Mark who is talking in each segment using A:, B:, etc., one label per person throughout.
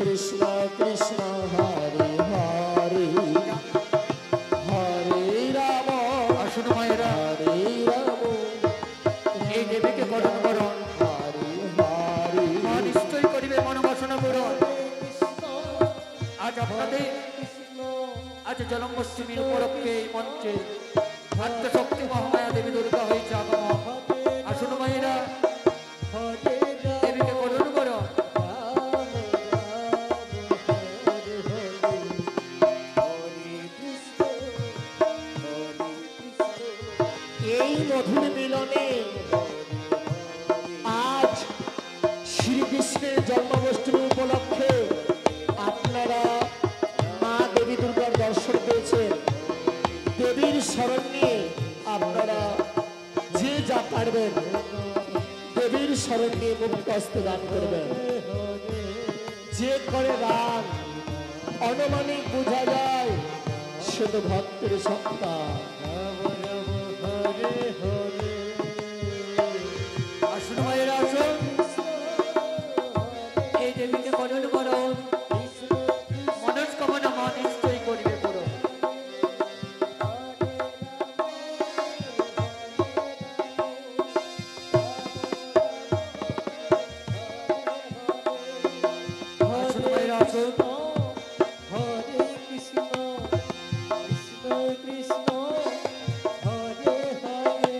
A: কৃষ্ণ কৃষ্ণ হরে হরে হরে রাম
B: আসুন মায়েরা
A: হরে রাম
B: এই দেবীকে গঠন করুন
A: হরে হরে
B: মা নিশ্চয়ই করিবে মনোবাসনা পূরণ আজ আপনাদের আজ জন্মাষ্টমীর উপলক্ষে এই মঞ্চে আত্মশক্তি মহামায়া দেবী দুর্গা হয়েছে আগমন আসুন মায়েরা দেবীকে গঠন করুন
A: এই মধুর মিলনে আজ শ্রীকৃষ্ণের জন্মাষ্টমী উপলক্ষে আপনারা মা দেবী দুর্গার দর্শন পেয়েছেন। দেবীর শরণ নিয়ে আপনারা যে যা পারবেন দেবীর শরণ নিয়ে মুক্ত হস্তে দান করবেন। যে করে দান অনুমানিক বোঝা যায় সে তো ভক্তের সত্তা।
B: আসুন মায়েরা আসুন এই দেবীকে গঠন করুন মনস্কামনা মা নিশ্চয়ই করিবে পূরণ আসুন মায়েরা আসুন
A: হরে কৃষ্ণ কৃষ্ণ কৃষ্ণ হরে হরে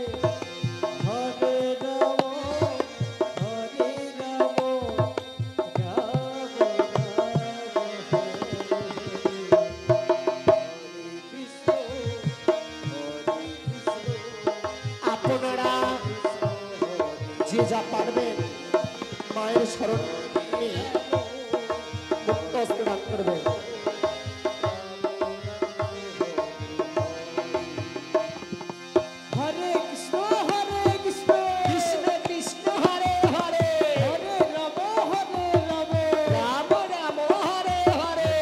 A: হরে রাম হরে রাম রাম আপনারা যে যা পারবেন মায়ের শরণ নিয়ে মুক্ত হস্তে দান করবেন। হরে কৃষ্ণ কৃষ্ণ কৃষ্ণ হরে হরে হরে রাম রাম রাম হরে হরে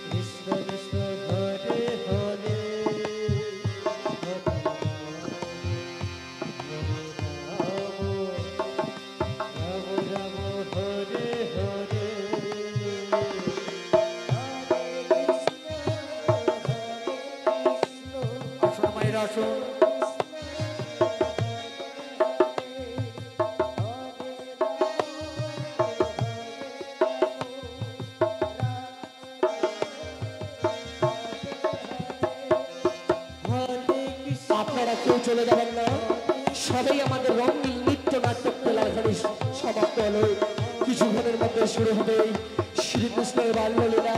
A: কৃষ্ণ কৃষ্ণ হরে হরে
B: আসুন মায়েরা আসুন
A: আপনারা কেউ চলে যাবেন না, সবাই আমাদের রঙিন নৃত্য নাট্য খেলা এখানে সমাপ্ত হলো। কিছুক্ষণের মধ্যে শুরু হবে শ্রীকৃষ্ণের বাল্যলীলা।